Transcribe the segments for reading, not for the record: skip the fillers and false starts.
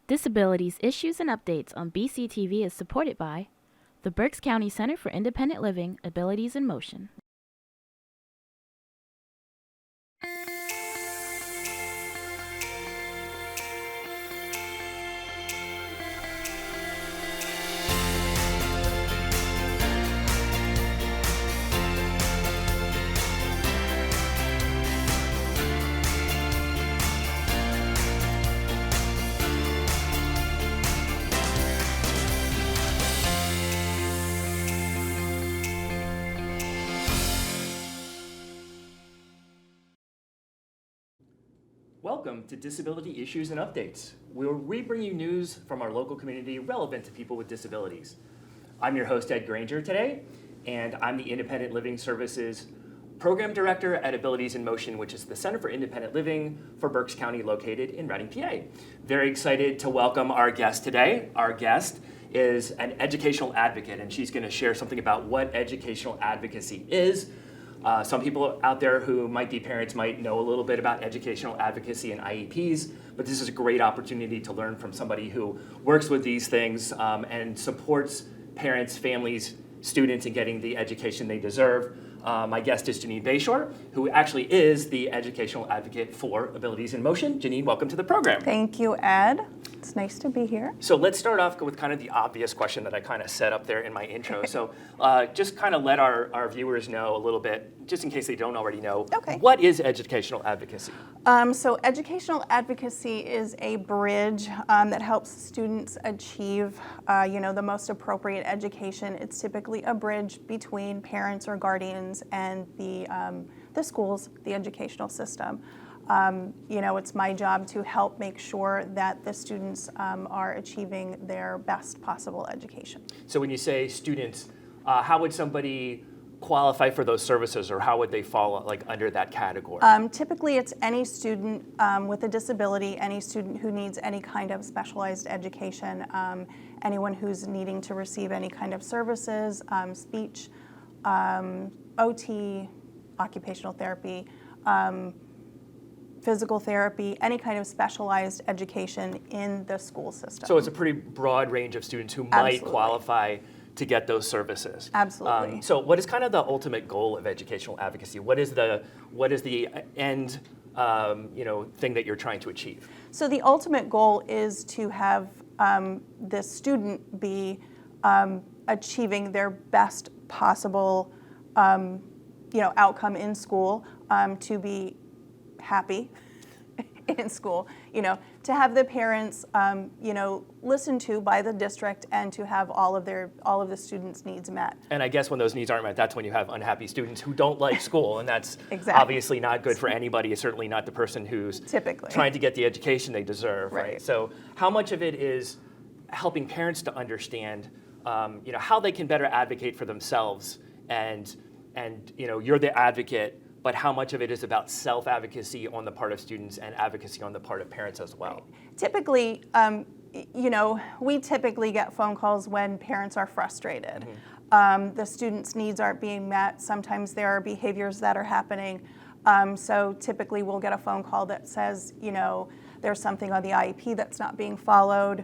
Disabilities Issues and Updates on BCTV is supported by the Berks County Center for Independent Living, Abilities in Motion. Welcome to Disability Issues and Updates, where we bring you news from our local community relevant to people with disabilities. I'm your host, Ed Granger, today, and I'm the Independent Living Services Program Director at Abilities in Motion, which is the Center for Independent Living for Berks County located in Reading, PA. Very excited to welcome our guest today. Our guest is an educational advocate, and she's going to share something about what educational advocacy is. Some people out there who might be parents might know a little bit about educational advocacy and IEPs, but this is a great opportunity to learn from somebody who works with these things and supports parents, families, students in getting the education they deserve. My guest is Janine Bayshore, who actually is the educational advocate for Abilities in Motion. Janine, welcome to the program. Thank you, Ed. It's nice to be here. So let's start off with kind of the obvious question that I kind of set up there in my intro. So just kind of let our viewers know a little bit, just in case they don't already know, Okay. What is educational advocacy? So educational advocacy is a bridge that helps students achieve, the most appropriate education. It's typically a bridge between parents or guardians and the schools, the educational system. It's my job to help make sure that the students are achieving their best possible education. So when you say students, how would somebody qualify for those services, or how would they fall under that category? Typically, it's any student with a disability, any student who needs any kind of specialized education, anyone who's needing to receive any kind of services, speech, OT, occupational therapy, physical therapy, any kind of specialized education in the school system. So it's a pretty broad range of students who might qualify to get those services. Absolutely. So what is kind of the ultimate goal of educational advocacy? What is the end thing that you're trying to achieve? So the ultimate goal is to have the student be achieving their best possible outcome in school, to be happy in school, to have the parents, listened to by the district, and to have all of the students' needs met. And I guess when those needs aren't met, that's when you have unhappy students who don't like school, and that's Exactly. obviously not good for anybody. It's certainly not the person who's Typically trying to get the education they deserve, Right. So how much of it is helping parents to understand, how they can better advocate for themselves, and you're the advocate, but how much of it is about self-advocacy on the part of students and advocacy on the part of parents as well? Typically, we typically get phone calls when parents are frustrated. Mm-hmm. The students' needs aren't being met. Sometimes there are behaviors that are happening. So typically we'll get a phone call that says, there's something on the IEP that's not being followed.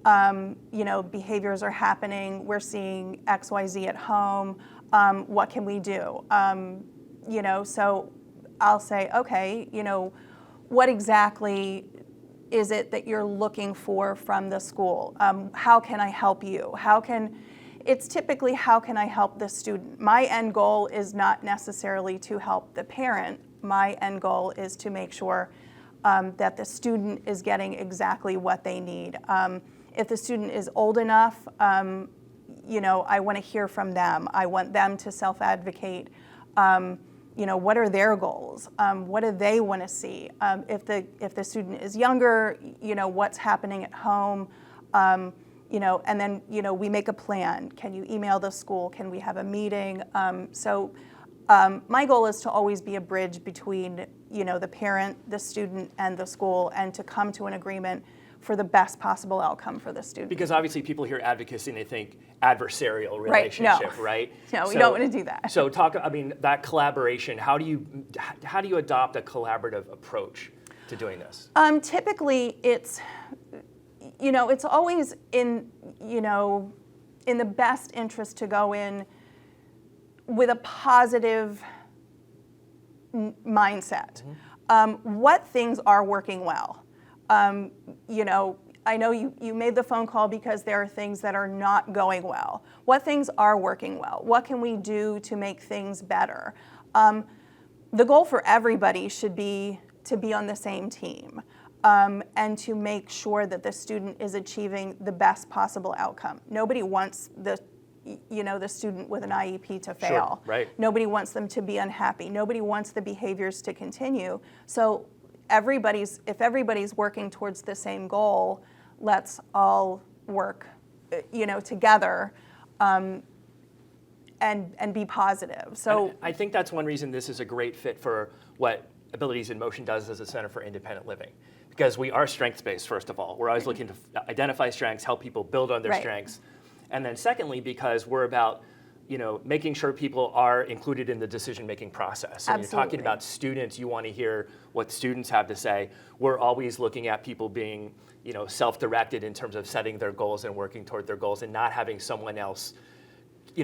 Behaviors are happening. We're seeing XYZ at home. What can we do? So I'll say, okay, what exactly is it that you're looking for from the school? How can I help you? It's typically, how can I help the student? My end goal is not necessarily to help the parent. My end goal is to make sure that the student is getting exactly what they need. If the student is old enough, I want to hear from them. I want them to self-advocate. What are their goals? What do they want to see? If the student is younger, what's happening at home? And then, we make a plan. Can you email the school? Can we have a meeting? My goal is to always be a bridge between, the parent, the student, and the school, and to come to an agreement for the best possible outcome for the student. Because obviously people hear advocacy and they think adversarial relationship, right? No, we don't want to do that. So that collaboration, how do you adopt a collaborative approach to doing this? Typically, it's, it's always in the best interest to go in with a positive mindset. What things are working well? I know you made the phone call because there are things that are not going well. What things are working well? What can we do to make things better? The goal for everybody should be to be on the same team and to make sure that the student is achieving the best possible outcome. Nobody wants the student with an IEP to fail. Sure, right. Nobody wants them to be unhappy. Nobody wants the behaviors to continue. So if everybody's working towards the same goal, let's all work, together, and be positive. So And I think that's one reason this is a great fit for what Abilities in Motion does as a Center for Independent Living, because we are strengths-based. First of all, we're always looking to identify strengths, help people build on their Right. strengths, and then secondly, because we're about making sure people are included in the decision-making process. So when you're talking Absolutely. about students, you want to hear what students have to say. We're always looking at people being, self-directed in terms of setting their goals and working toward their goals, and not having someone else,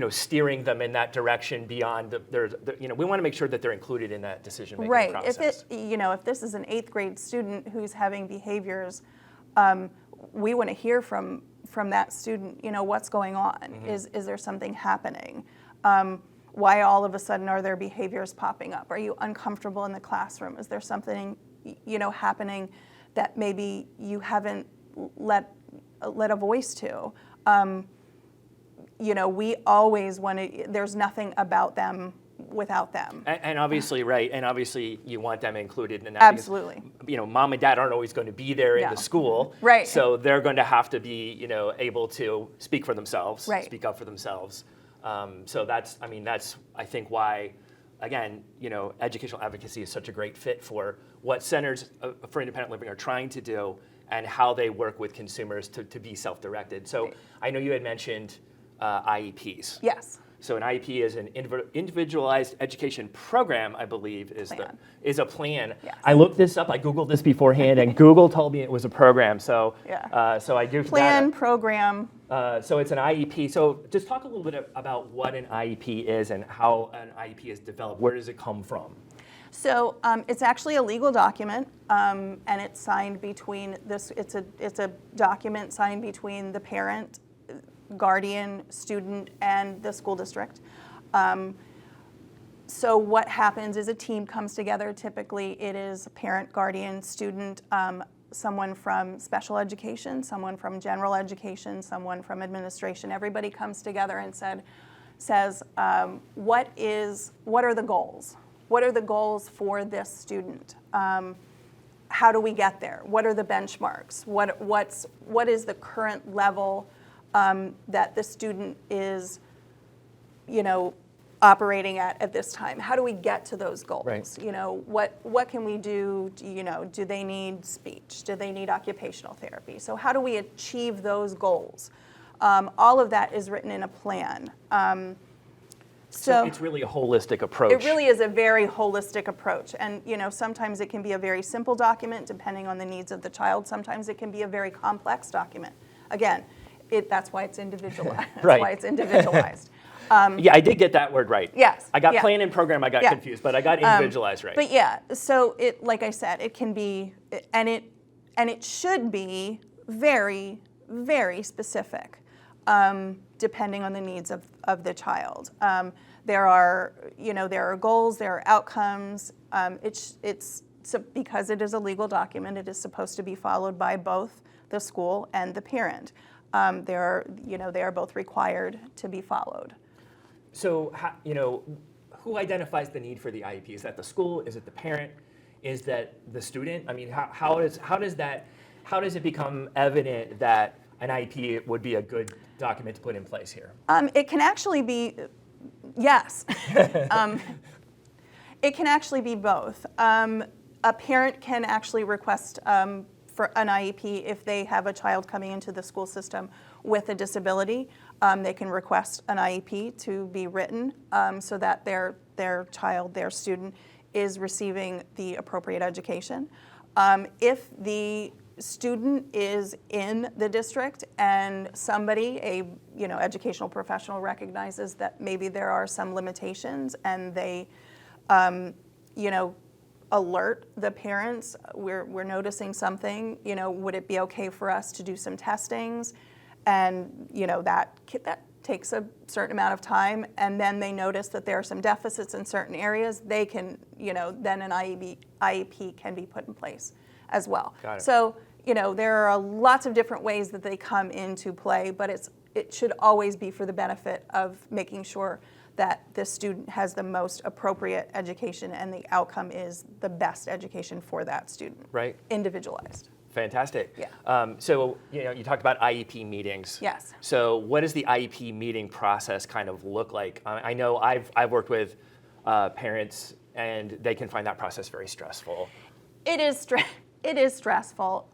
steering them in that direction beyond we want to make sure that they're included in that decision-making right. process. If this is an 8th grade student who's having behaviors, we want to hear from that student, what's going on? Is there something happening? Why all of a sudden are there behaviors popping up? Are you uncomfortable in the classroom? Is there something, happening that maybe you haven't let a voice to? We always want to, there's nothing about them without them. And obviously, right, and obviously you want them included in that. Absolutely. Because, mom and dad aren't always going to be there in No. the school. Right. So they're going to have to be, able to speak for themselves, Right. speak up for themselves. So that's, I think why, again, educational advocacy is such a great fit for what centers for independent living are trying to do and how they work with consumers to be self-directed. So Right. I know you had mentioned IEPs. Yes. So an IEP is an individualized education program, I believe, is a plan. Yes. I looked this up. I Googled this beforehand, and Google told me it was a program. So Yeah. so I give Plan, that. program. So it's an IEP. So just talk a little bit about what an IEP is and how an IEP is developed. Where does it come from? So it's actually a legal document, and it's signed between this. It's a document signed between the parent, guardian, student, and the school district. So what happens is a team comes together. Typically, it is parent, guardian, student, someone from special education, someone from general education, someone from administration. Everybody comes together and says, what are the goals? What are the goals for this student? How do we get there? What are the benchmarks? What is the current level that the student is, operating at this time? How do we get to those goals? Right. What can we do? Do they need speech? Do they need occupational therapy? So how do we achieve those goals? All of that is written in a plan. So it's really a holistic approach. It really is a very holistic approach. And, sometimes it can be a very simple document depending on the needs of the child. Sometimes it can be a very complex document. Again, that's why it's individualized. That's Right. why it's individualized. Yeah, I did get that word right. Yes, I got yeah. plan and program, I got Yeah. confused, but I got individualized right. But yeah, so like I said, it can be, and it should be very, very specific, depending on the needs of the child. There are goals, there are outcomes. Because it is a legal document, it is supposed to be followed by both the school and the parent. They are both required to be followed. So, who identifies the need for the IEP? Is that the school? Is it the parent? Is that the student? How does it become evident that an IEP would be a good document to put in place here? It can actually be, yes. It can actually be both. A parent can actually request for an IEP if they have a child coming into the school system with a disability. They can request an IEP to be written so that their child, their student, is receiving the appropriate education. If the student is in the district and somebody, educational professional recognizes that maybe there are some limitations and they, alert the parents, we're noticing something, would it be okay for us to do some testings? And, that takes a certain amount of time, and then they notice that there are some deficits in certain areas, they can, then an IEP can be put in place as well. Got it. So, there are lots of different ways that they come into play, but it should always be for the benefit of making sure that the student has the most appropriate education and the outcome is the best education for that student. Right. Individualized. Fantastic. Yeah. So you talked about IEP meetings. Yes. So what does the IEP meeting process kind of look like? I know I've worked with parents, and they can find that process very stressful. It is stressful.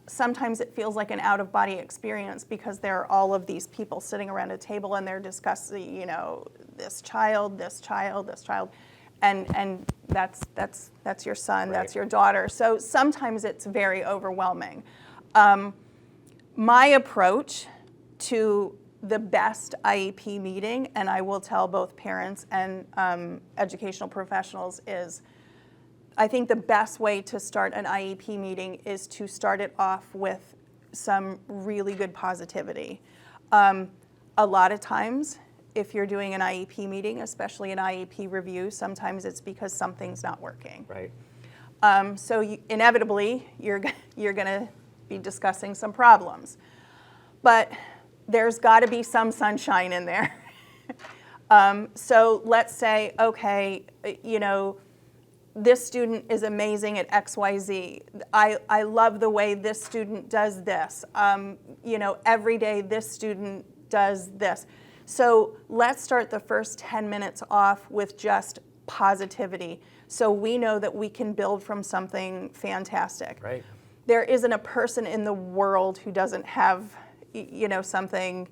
Sometimes it feels like an out-of-body experience because there are all of these people sitting around a table and they're discussing, this child, and that's your son, Right. that's your daughter. So sometimes it's very overwhelming. My approach to the best IEP meeting, and I will tell both parents and educational professionals, is I think the best way to start an IEP meeting is to start it off with some really good positivity. A lot of times, if you're doing an IEP meeting, especially an IEP review, sometimes it's because something's not working. Right. So inevitably, you're going to be discussing some problems. But there's got to be some sunshine in there. So let's say, okay, this student is amazing at XYZ. I love the way this student does this. Every day this student does this. So let's start the first 10 minutes off with just positivity, so we know that we can build from something fantastic. Right. There isn't a person in the world who doesn't have, something.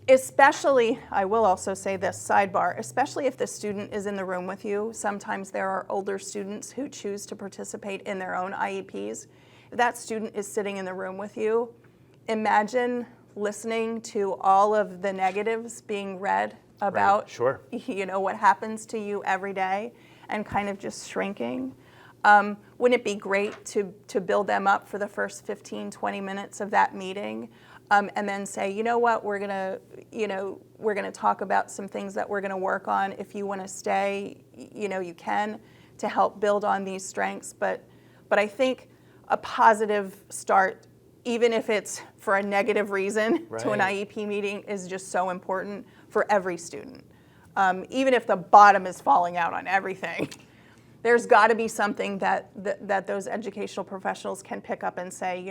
Especially, I will also say this, sidebar, especially if the student is in the room with you. Sometimes there are older students who choose to participate in their own IEPs. If that student is sitting in the room with you, imagine listening to all of the negatives being read about Right. Sure. What happens to you every day and kind of just shrinking. Wouldn't it be great to build them up for the first 15, 20 minutes of that meeting? And then say, you know what, we're gonna talk about some things that we're gonna work on. If you want to stay, you can, to help build on these strengths. But I think a positive start, even if it's for a negative reason, to an Right. IEP meeting is just so important for every student. Even if the bottom is falling out on everything, there's got to be something that those educational professionals can pick up and say,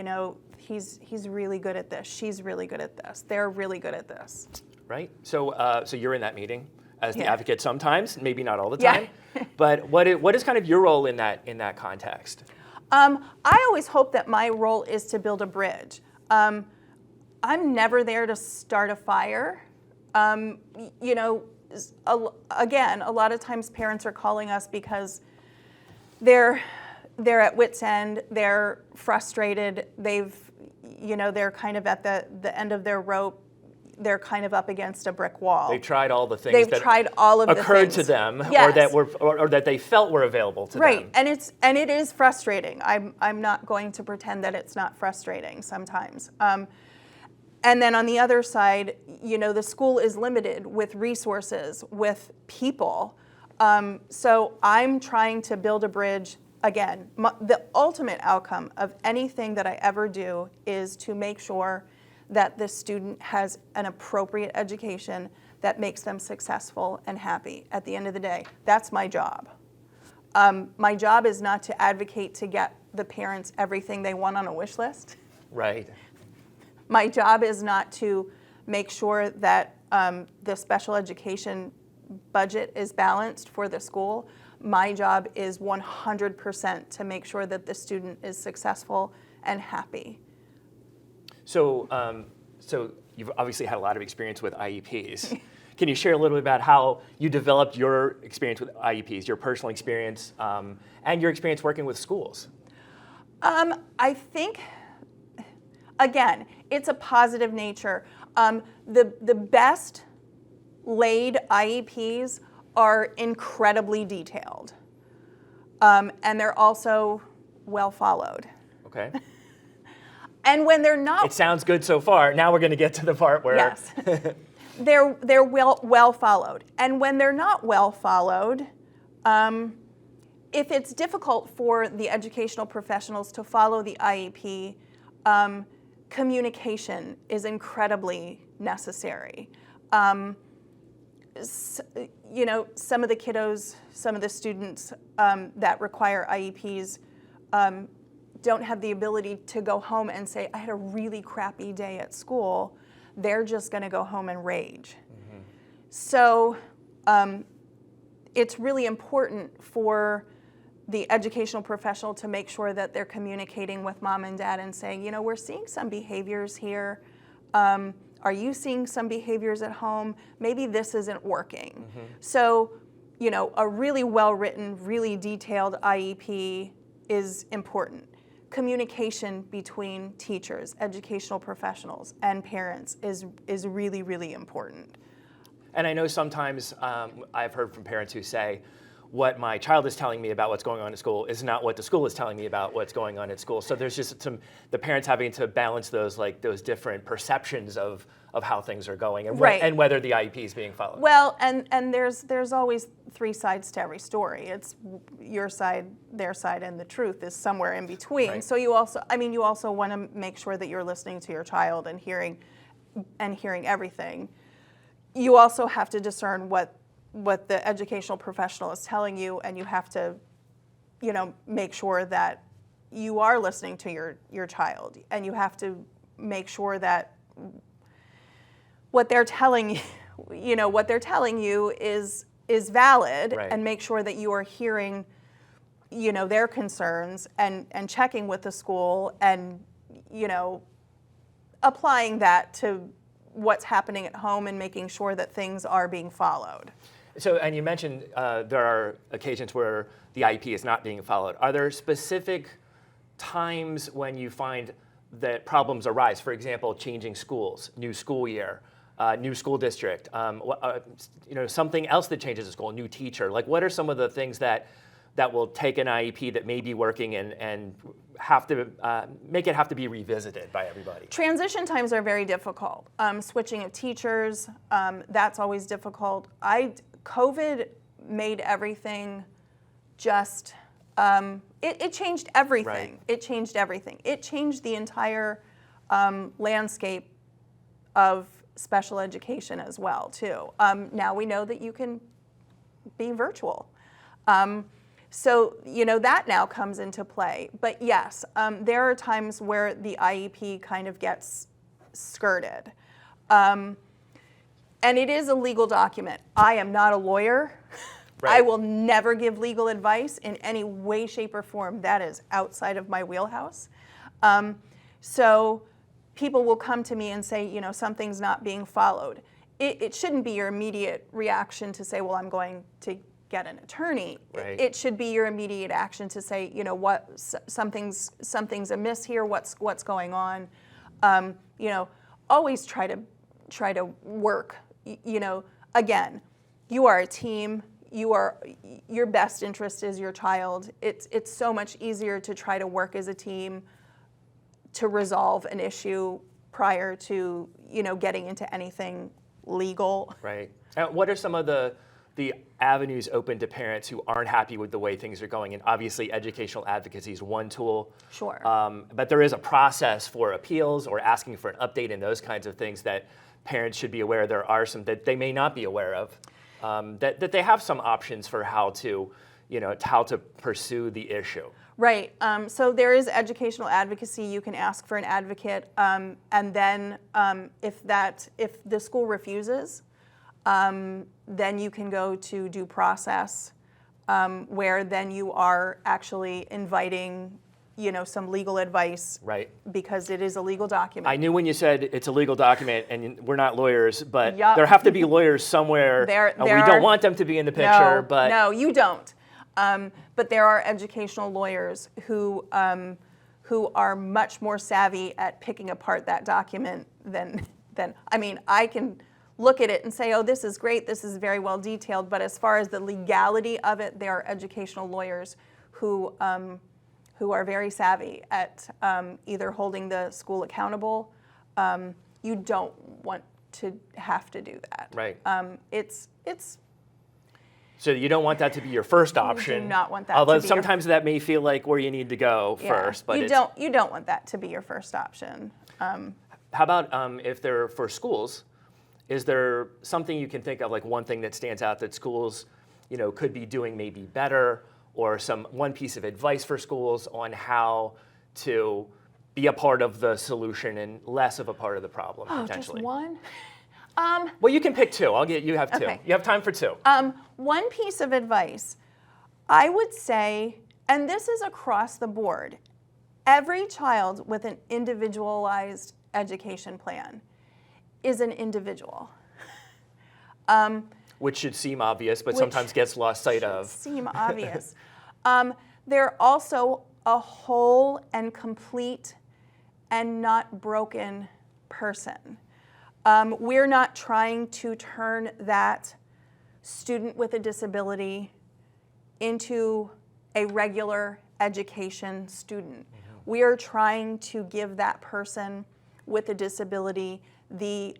he's really good at this, she's really good at this, they're really good at this. Right. So so you're in that meeting as the Yeah. advocate sometimes, maybe not all the Yeah. time. But what is kind of your role in that context? I always hope that my role is to build a bridge. I'm never there to start a fire. Again, a lot of times parents are calling us because they're at wit's end, they're frustrated, they're kind of at the end of their rope, they're kind of up against a brick wall. They tried all the things They've that tried all of the occurred things. to them, Yes. or that they felt were available to Right, them. and it is frustrating. I'm not going to pretend that it's not frustrating sometimes. And then on the other side, the school is limited with resources, with people. So I'm trying to build a bridge. Again, the ultimate outcome of anything that I ever do is to make sure that the student has an appropriate education that makes them successful and happy at the end of the day. That's my job. My job is not to advocate to get the parents everything they want on a wish list. Right. My job is not to make sure that the special education budget is balanced for the school. My job is 100% to make sure that the student is successful and happy. So so you've obviously had a lot of experience with IEPs. Can you share a little bit about how you developed your experience with IEPs, your personal experience, and your experience working with schools? I think, again, it's a positive nature. The best laid IEPs are incredibly detailed, and they're also well followed. Okay. And when they're not, It sounds good so far. Now we're going to get to the part where yes, they're well followed. And when they're not well followed, if it's difficult for the educational professionals to follow the IEP, communication is incredibly necessary. Some of the kiddos, some of the students that require IEPs don't have the ability to go home and say, I had a really crappy day at school. They're just going to go home and rage. Mm-hmm. So it's really important for the educational professional to make sure that they're communicating with mom and dad and saying, we're seeing some behaviors here. Are you seeing some behaviors at home? Maybe this isn't working. Mm-hmm. So, a really well-written, really detailed IEP is important. Communication between teachers, educational professionals, and parents is really, really important. And I know sometimes I've heard from parents who say, what my child is telling me about what's going on at school is not what the school is telling me about what's going on at school. So there's just the parents having to balance those different perceptions of how things are going and, right. And whether the IEP is being followed. Well, and there's always three sides to every story. It's your side, their side, and the truth is somewhere in between. Right. So you also want to make sure that you're listening to your child and hearing everything. You also have to discern what the educational professional is telling you, and you have to, make sure that you are listening to your child, and you have to make sure that what they're telling you is valid, right. And make sure that you are hearing, their concerns and checking with the school and, applying that to what's happening at home and making sure that things are being followed. So, and you mentioned there are occasions where the IEP is not being followed. Are there specific times when you find that problems arise? For example, changing schools, new school year, new school district, something else that changes a school, new teacher. Like, what are some of the things that will take an IEP that may be working and have to make it have to be revisited by everybody? Transition times are very difficult. Switching of teachers, that's always difficult. COVID made everything just, it changed everything. Right. It changed everything. It changed the entire landscape of special education as well, too. Now we know that you can be virtual. So, that now comes into play. But yes, there are times where the IEP kind of gets skirted. And it is a legal document. I am not a lawyer. Right. I will never give legal advice in any way, shape, or form. That is outside of my wheelhouse. So people will come to me and say, something's not being followed. It shouldn't be your immediate reaction to say, well, I'm going to get an attorney. Right. It should be your immediate action to say, what something's amiss here. What's going on? Always try to work. Again, you are a team. Your best interest is your child. It's so much easier to try to work as a team to resolve an issue prior to getting into anything legal. Right. What are some of the avenues open to parents who aren't happy with the way things are going? And obviously, educational advocacy is one tool. Sure. But there is a process for appeals or asking for an update and those kinds of things that parents should be aware. There are some that they may not be aware of. That they have some options for how to pursue the issue. Right. So there is educational advocacy. You can ask for an advocate, and then if the school refuses, then you can go to due process, where then you are actually inviting some legal advice. Right. Because it is a legal document. I knew when you said it's a legal document, and we're not lawyers, but Yep. there have to be lawyers somewhere. We don't want them to be in the picture, but no, you don't. But there are educational lawyers who who are much more savvy at picking apart that document than I mean, I can look at it and say, oh, this is great, this is very well detailed, but as far as the legality of it, there are educational lawyers who are very savvy at either holding the school accountable. You don't want to have to do that. Right. It's So you don't want that to be your first option. not want that Although to be your- sometimes that may feel like where you need to go first. But you don't want that to be your first option. How about if they're for schools? Is there something you can think of, like one thing that stands out that schools, could be doing maybe better, or one piece of advice for schools on how to be a part of the solution and less of a part of the problem potentially? Just one? Well, you can pick two. You have two. Okay. You have time for two. One piece of advice, I would say, and this is across the board, every child with an individualized education plan is an individual. Which should seem obvious, but sometimes gets lost sight of. Seem obvious. They're also a whole and complete and not broken person. We're not trying to turn that student with a disability into a regular education student. We are trying to give that person with a disability the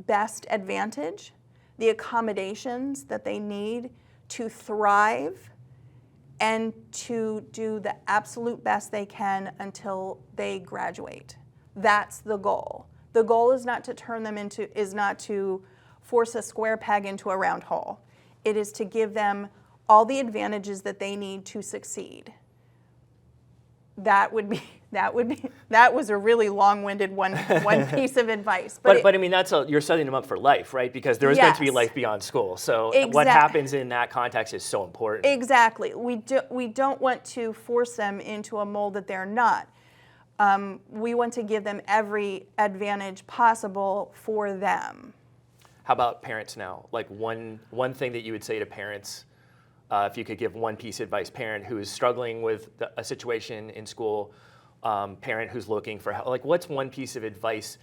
best advantage, the accommodations that they need to thrive and to do the absolute best they can until they graduate. That's the goal. The goal is not to force a square peg into a round hole. It is to give them all the advantages that they need to succeed. That was a really long-winded one piece of advice. But I mean, you're setting them up for life, right? Because there is going to be Yes. life beyond school. So what Exact- happens in that context is so important. Exactly. We don't want to force them into a mold that they're not. We want to give them every advantage possible for them. How about parents now? Like one thing that you would say to parents, if you could give one piece of advice, parent who is struggling with a situation in school, parent who's looking for help, like what's one piece of advice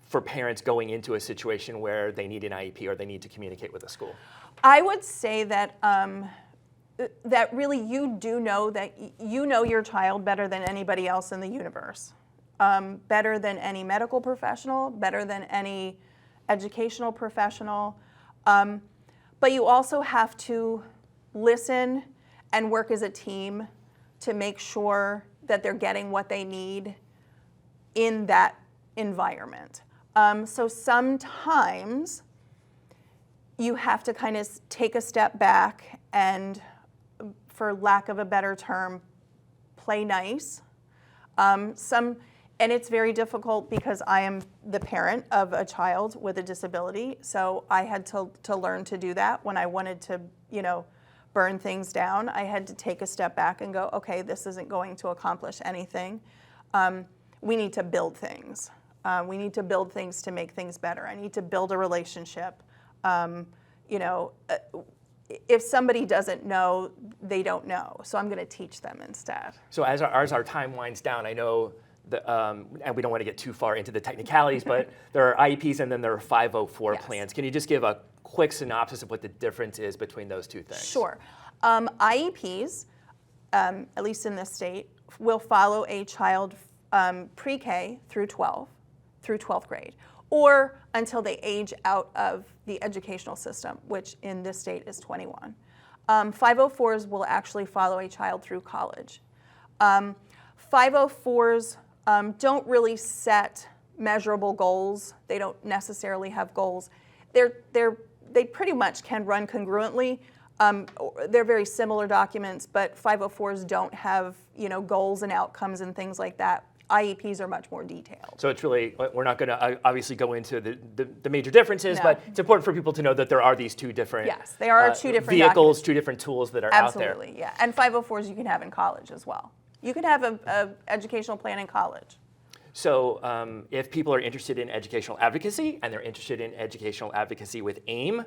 for parents going into a situation where they need an IEP or they need to communicate with a school? I would say that that really you do know that you know your child better than anybody else in the universe, better than any medical professional, better than any educational professional. But you also have to listen and work as a team to make sure that they're getting what they need in that environment. So sometimes you have to kind of take a step back and, for lack of a better term, play nice. And it's very difficult because I am the parent of a child with a disability, so I had to learn to do that when I wanted to, burn things down. I had to take a step back and go, okay, this isn't going to accomplish anything. We need to build things. We need to build things to make things better. I need to build a relationship. If somebody doesn't know, they don't know. So I'm going to teach them instead. So as our time winds down, I know that, and we don't want to get too far into the technicalities, but there are IEPs and then there are 504 Yes. plans. Can you just give a quick synopsis of what the difference is between those two things? Sure. IEPs, at least in this state, will follow a child pre-K through 12th grade, or until they age out of the educational system, which in this state is 21. 504s will actually follow a child through college. 504s don't really set measurable goals. They don't necessarily have goals. They pretty much can run congruently. They're very similar documents, but 504s don't have goals and outcomes and things like that. IEPs are much more detailed. So it's really, we're not going to obviously go into the major differences, No. but it's important for people to know that there are these two different Yes, there are two different vehicles, documents. two different tools that are out there. Absolutely, yeah. And 504s you can have in college as well. You can have a educational plan in college. So if people are interested in educational advocacy and they're interested in educational advocacy with AIM,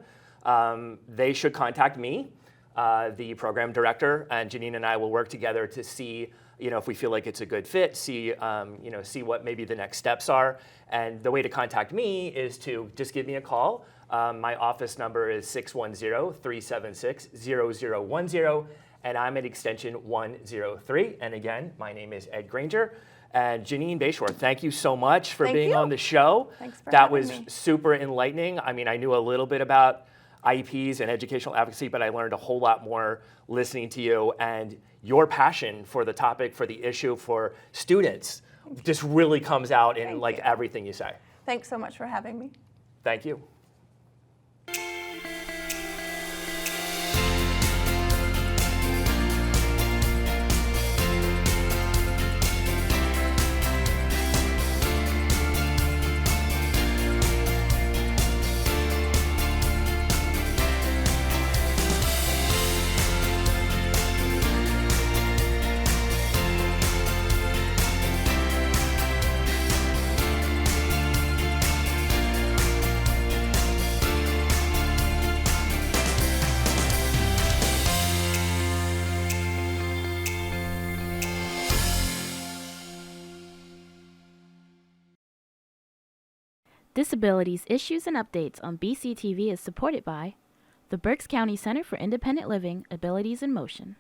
they should contact me, the program director, and Janine and I will work together to see if we feel like it's a good fit, see what maybe the next steps are. And the way to contact me is to just give me a call. My office number is 610-376-0010, and I'm at extension 103. And again, my name is Ed Granger. And Janine Bayshore, thank you so much for Thank being you. on the show. Thanks for That having was me. super enlightening. I mean, I knew a little bit about IEPs and educational advocacy, but I learned a whole lot more listening to you, and your passion for the topic, for the issue, for students just really comes out in Thank you. everything you say. Thanks so much for having me. Thank you. Disabilities Issues and Updates on BCTV is supported by the Berks County Center for Independent Living, Abilities in Motion.